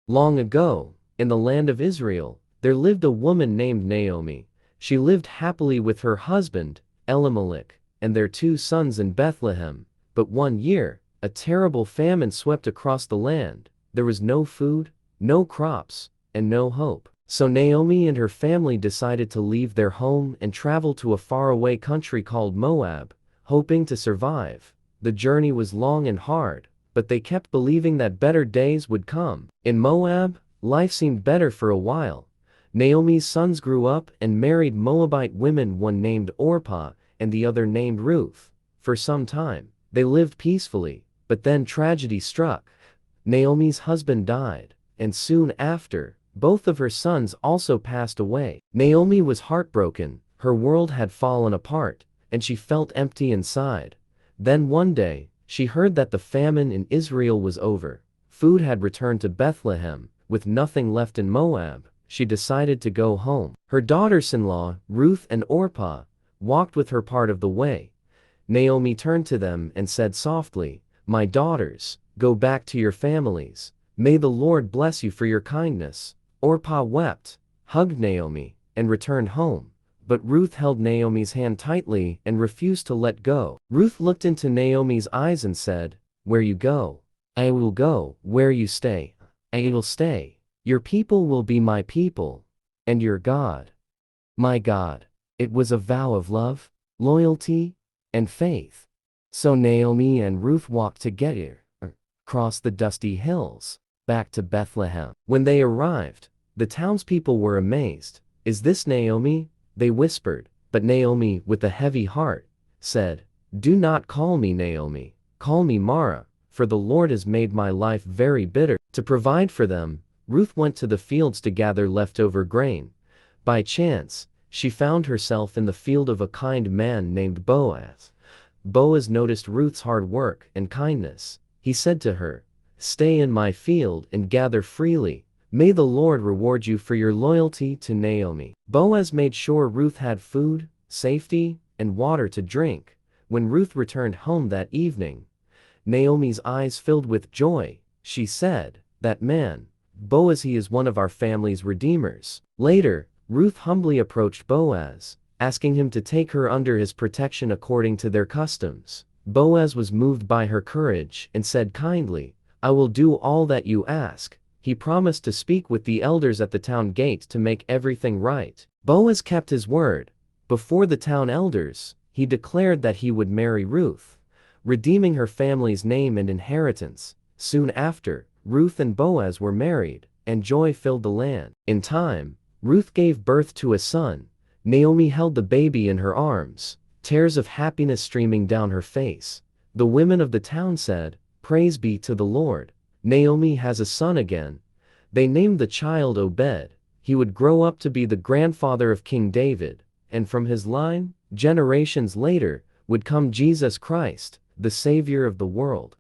Long ago, in the land of Israel, there lived a woman named Naomi. She lived happily with her husband, Elimelech, and their 2 sons in Bethlehem. But one year, a terrible famine swept across the land. There was no food, no crops, and no hope. So Naomi and her family decided to leave their home and travel to a faraway country called Moab, hoping to survive. The journey was long and hard, but they kept believing that better days would come. In Moab, life seemed better for a while. Naomi's sons grew up and married Moabite women, one named Orpah and the other named Ruth. For some time, they lived peacefully, but then tragedy struck. Naomi's husband died, and soon after, both of her sons also passed away. Naomi was heartbroken, her world had fallen apart, and she felt empty inside. Then one day, she heard that the famine in Israel was over. Food had returned to Bethlehem. With nothing left in Moab, she decided to go home. Her daughters-in-law, Ruth and Orpah, walked with her part of the way. Naomi turned to them and said softly, "My daughters, go back to your families. May the Lord bless you for your kindness." Orpah wept, hugged Naomi, and returned home. But Ruth held Naomi's hand tightly and refused to let go. Ruth looked into Naomi's eyes and said, "Where you go, I will go. Where you stay, I will stay. Your people will be my people, and your God, my God." It was a vow of love, loyalty, and faith. So Naomi and Ruth walked together, across the dusty hills, back to Bethlehem. When they arrived, the townspeople were amazed. "Is this Naomi?" they whispered. But Naomi, with a heavy heart, said, "Do not call me Naomi, call me Mara, for the Lord has made my life very bitter." To provide for them, Ruth went to the fields to gather leftover grain. By chance, she found herself in the field of a kind man named Boaz. Boaz noticed Ruth's hard work and kindness. He said to her, "Stay in my field and gather freely. May the Lord reward you for your loyalty to Naomi." Boaz made sure Ruth had food, safety, and water to drink. When Ruth returned home that evening, Naomi's eyes filled with joy. She said, "That man, Boaz, he is one of our family's redeemers." Later, Ruth humbly approached Boaz, asking him to take her under his protection according to their customs. Boaz was moved by her courage and said kindly, "I will do all that you ask." He promised to speak with the elders at the town gate to make everything right. Boaz kept his word. Before the town elders, he declared that he would marry Ruth, redeeming her family's name and inheritance. Soon after, Ruth and Boaz were married, and joy filled the land. In time, Ruth gave birth to a son. Naomi held the baby in her arms, tears of happiness streaming down her face. The women of the town said, "Praise be to the Lord. Naomi has a son again." They named the child Obed. He would grow up to be the grandfather of King David, and from his line, generations later, would come Jesus Christ, the Savior of the world.